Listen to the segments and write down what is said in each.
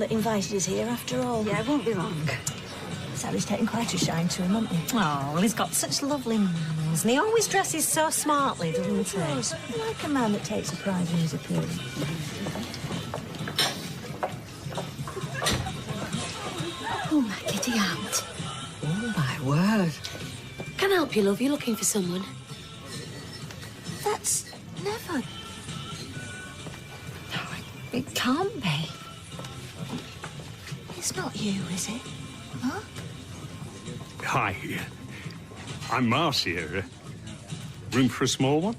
that invited us here, after all. Yeah, it won't be long. Sally's taken quite a shine to him, hasn't he? Oh, well, he's got such lovely manners, and he always dresses so smartly, doesn't he? Yes, like a man that takes a pride in his appearance. Oh, my kitty aunt. Oh, my word. Can I help you, love? You looking for someone? That's never... No, it can't be. It's not you, is it? Huh? Hi. I'm Marcia. Room for a small one?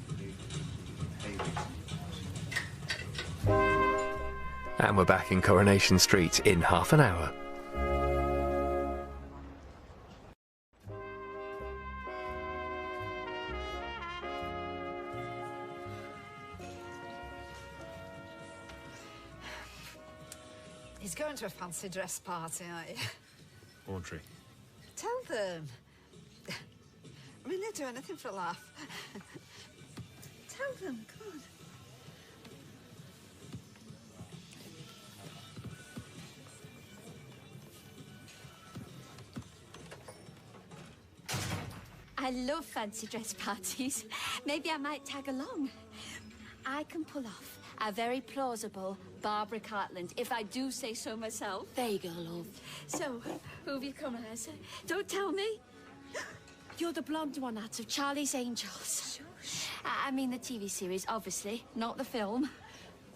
And we're back in Coronation Street in half an hour. He's going to a fancy dress party, aren't you? Audrey. Tell them. I mean, they'd do anything for a laugh. Tell them, come on. I love fancy dress parties. Maybe I might tag along. I can pull off a very plausible Barbara Cartland, if I do say so myself. There you go, love. So, who have you come as? Don't tell me. You're the blonde one out of Charlie's Angels. Shush. I mean the TV series, obviously, not the film.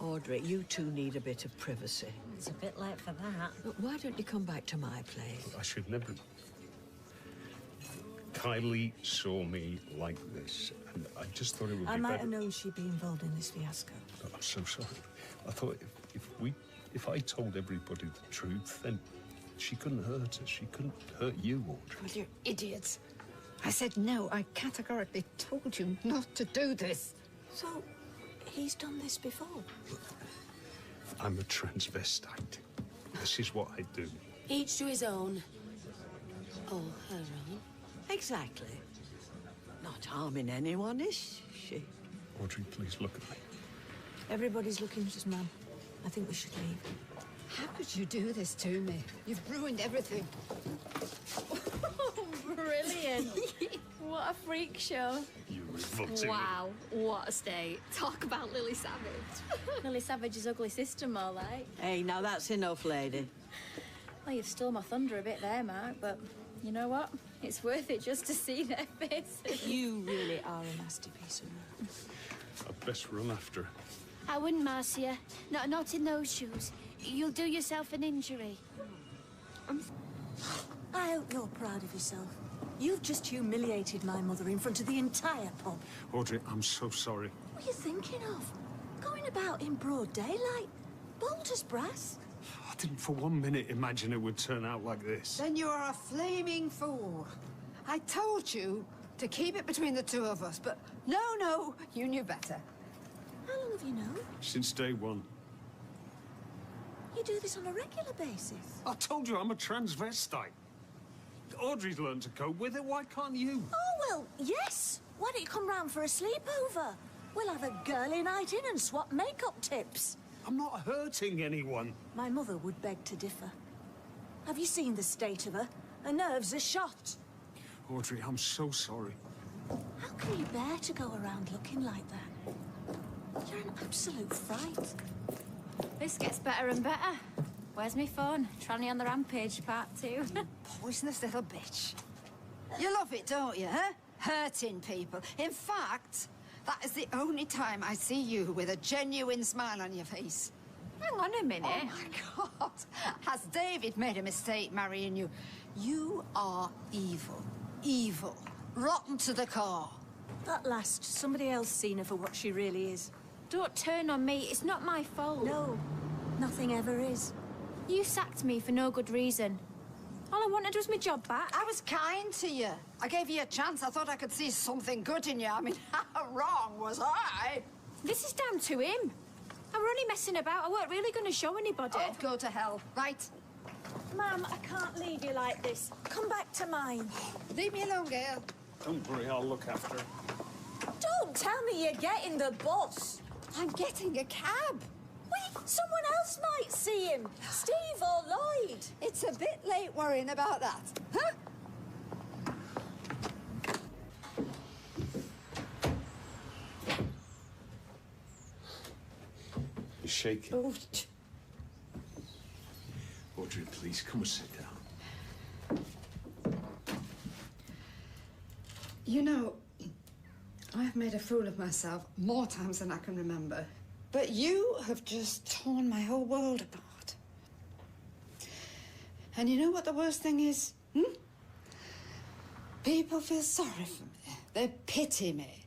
Audrey, you two need a bit of privacy. It's a bit late for that. But why don't you come back to my place? I should never... Kylie saw me like this, and I just thought it would be I better... might have known she'd be involved in this fiasco. Oh, I'm so sorry. I thought if I told everybody the truth, then she couldn't hurt us. She couldn't hurt you, Audrey. Well, you idiots. I said no. I categorically told you not to do this. So, he's done this before? I'm a transvestite. This is what I do. Each to his own. Oh, her own. Exactly. Not harming anyone, is she? Audrey, please look at me. Everybody's looking at us, ma'am. I think we should leave. How could you do this to me? You've ruined everything. Brilliant. What a freak show. You revolting. Wow, what a state. Talk about Lily Savage. Lily Savage's ugly sister, more like. Hey, now that's enough, lady. Well, you've stole my thunder a bit there, Mark, but you know what? It's worth it just to see their faces. You really are a nasty piece of work. I'd best run after her. I wouldn't, Marcia. Not in those shoes. You'll do yourself an injury. I hope you're proud of yourself. You've just humiliated my mother in front of the entire pub. Audrey, I'm so sorry. What are you thinking of? Going about in broad daylight? Bold as brass? I didn't for 1 minute imagine it would turn out like this. Then you are a flaming fool. I told you to keep it between the two of us, but no, you knew better. How long have you known? Since day one. You do this on a regular basis. I told you I'm a transvestite. Audrey's learned to cope with it. Why can't you? Oh, well, yes. Why don't you come round for a sleepover? We'll have a girly night in and swap makeup tips. I'm not hurting anyone. My mother would beg to differ. Have you seen the state of her? Her nerves are shot. Audrey, I'm so sorry. How can you bear to go around looking like that? You're an absolute fright. This gets better and better. Where's my phone? Tranny on the Rampage, part 2. Poisonous little bitch. You love it, don't you, huh? Hurting people. In fact, that is the only time I see you with a genuine smile on your face. Hang on a minute. Oh, my God. Has David made a mistake marrying you? You are evil. Evil. Rotten to the core. That last, somebody else seen her for what she really is. Don't turn on me. It's not my fault. No, nothing ever is. You sacked me for no good reason. All I wanted was my job back. I was kind to you. I gave you a chance. I thought I could see something good in you. I mean, how wrong was I? This is down to him. I were only messing about. I weren't really going to show anybody. Oh, go to hell. Right. Ma'am, I can't leave you like this. Come back to mine. Leave me alone, girl. Don't worry, I'll look after her. Don't tell me you're getting the bus. I'm getting a cab. Well, Someone else might see him. Steve or Lloyd. It's a bit late worrying about that, huh? You're shaking. Oh, Audrey, please, come and sit down. you know, I've made a fool of myself more times than I can remember. But you have just torn my whole world apart. And you know what the worst thing is? People feel sorry for me. They pity me.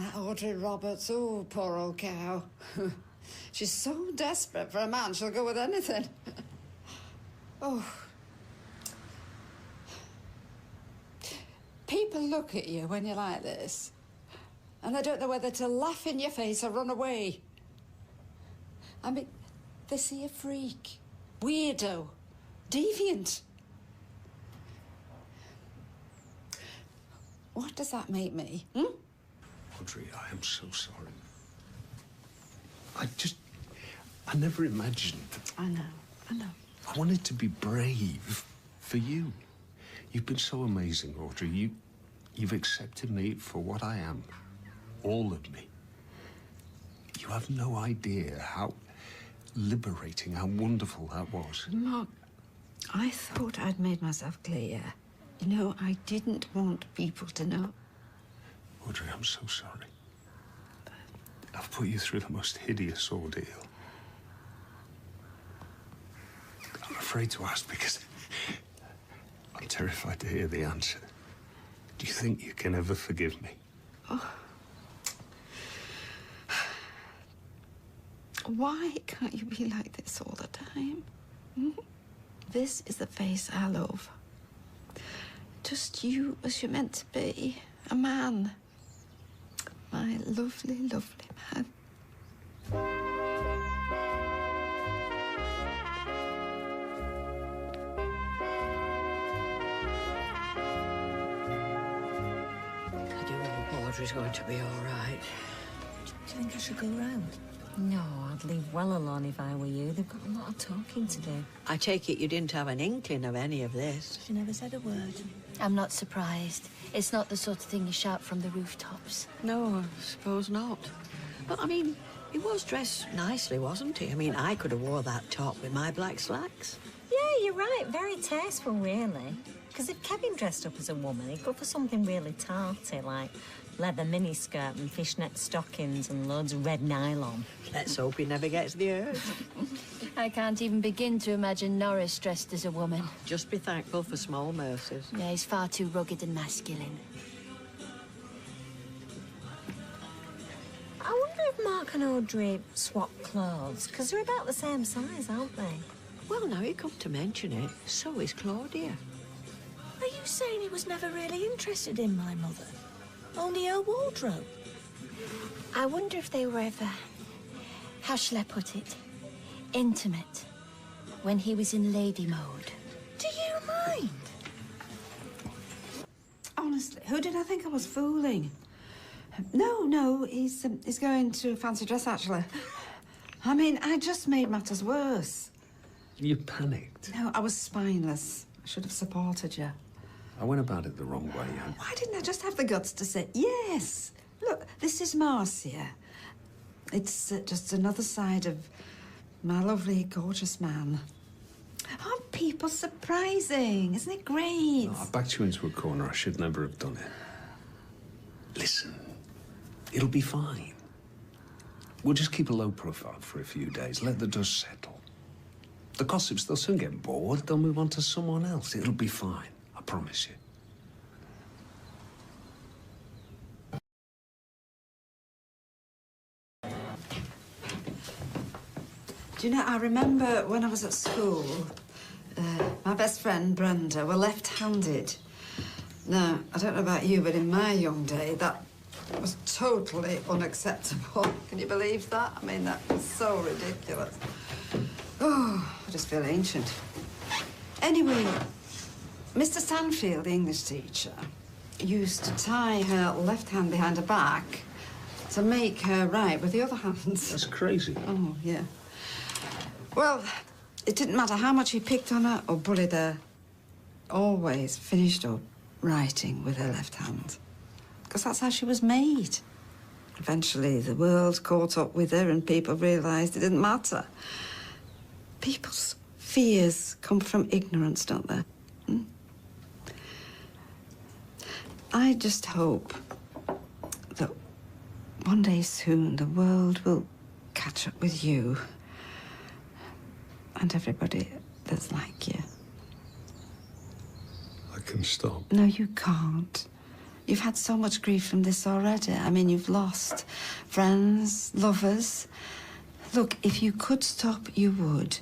That Audrey Roberts, oh, poor old cow. She's so desperate for a man, she'll go with anything. Oh. People look at you when you're like this, and they don't know whether to laugh in your face or run away. I mean, they see a freak, weirdo, deviant. What does that make me, Audrey, I am so sorry. I never imagined. I know. I wanted to be brave for you. You've been so amazing, Audrey. You've accepted me for what I am. All of me. You have no idea how liberating, how wonderful that was. Marc, I thought I'd made myself clear. You know, I didn't want people to know. Audrey, I'm so sorry. I've put you through the most hideous ordeal. I'm afraid to ask because I'm terrified to hear the answer. Do you think you can ever forgive me? Oh. Why can't you be like this all the time? This is the face I love. Just you as you're meant to be. A man. My lovely, lovely man. I do hope Audrey's going to be all right. Do you think I should go round? No, I'd leave well alone if I were you. They've got a lot of talking to do. I take it you didn't have an inkling of any of this. She never said a word. I'm not surprised. It's not the sort of thing you shout from the rooftops. No, I suppose not. But, I mean, he was dressed nicely, wasn't he? I mean, I could have wore that top with my black slacks. Yeah, you're right. Very tasteful, really. Because if Kevin dressed up as a woman, he'd go for something really tarty, like leather miniskirt and fishnet stockings and loads of red nylon. Let's hope he never gets the urge. I can't even begin to imagine Norris dressed as a woman. Just be thankful for small mercies. Yeah, he's far too rugged and masculine. I wonder if Marc and Audrey swap clothes, because they're about the same size, aren't they? Well, now you come to mention it, so is Claudia. Are you saying he was never really interested in my mother? Only her wardrobe? I wonder if they were ever, how shall I put it, intimate, when he was in lady mode. Do you mind? Honestly, who did I think I was fooling? No, he's going to a fancy dress, actually. I mean, I just made matters worse. You panicked. No, I was spineless. I should have supported you. I went about it the wrong way. Why didn't I just have the guts to say, yes? Look, this is Marcia. It's just another side of my lovely, gorgeous man. Aren't people surprising? Isn't it great? I backed you into a corner. I should never have done it. Listen, it'll be fine. We'll just keep a low profile for a few days. Let the dust settle. The gossips, they'll soon get bored. They'll move on to someone else. It'll be fine. I promise you. Do you know, I remember when I was at school, my best friend, Brenda, were left-handed. Now, I don't know about you, but in my young day, that was totally unacceptable. Can you believe that? I mean, that was so ridiculous. Oh, I just feel ancient. Anyway, Mr. Stanfield, the English teacher, used to tie her left hand behind her back to make her write with the other hands. That's crazy. Oh, yeah. Well, it didn't matter how much he picked on her or bullied her. Always finished up writing with her left hand. Because that's how she was made. Eventually, the world caught up with her and people realised it didn't matter. People's fears come from ignorance, don't they? Hmm? I just hope that one day soon the world will catch up with you and everybody that's like you. I can stop. No, you can't. You've had so much grief from this already. I mean, you've lost friends, lovers. Look, if you could stop, you would.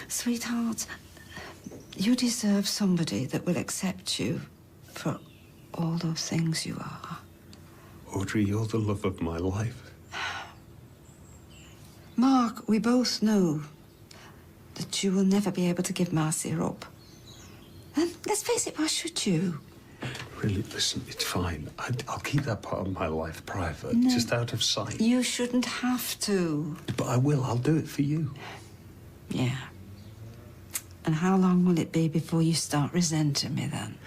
Sweetheart, you deserve somebody that will accept you for all those things you are. Audrey, you're the love of my life. Mark, we both know that you will never be able to give Marcia up. And let's face it, why should you? Really, listen, it's fine. I'll keep that part of my life private, No. just out of sight. You shouldn't have to. But I will. I'll do it for you. Yeah. And how long will it be before you start resenting me then?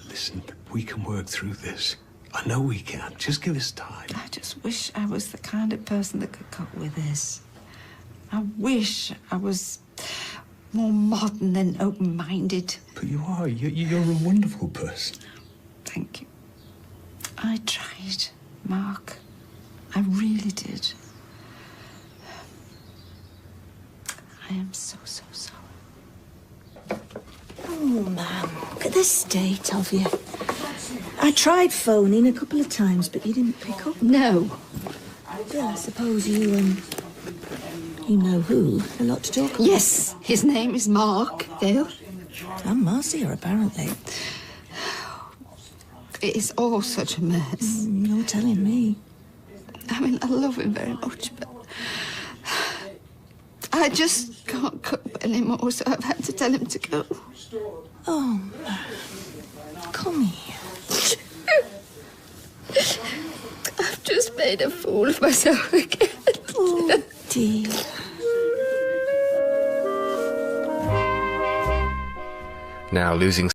Listen, we can work through this. I know we can. Just give us time. I just wish I was the kind of person that could cope with this. I wish I was more modern and open-minded. But you are. You're a wonderful person. Thank you. I tried, Mark. I really did. I am so, so sorry. Oh, man, look at the state of you. I tried phoning a couple of times, but you didn't pick up. No. Well, I suppose you know who. A lot to talk about. Yes, his name is Mark, Dale. And Marcia, apparently. It is all such a mess. You're telling me. I mean, I love him very much, but I just can't cope anymore, so I've had to tell him to go. Oh, man. Come here. I've just made a fool of myself again. Oh, dear. Now losing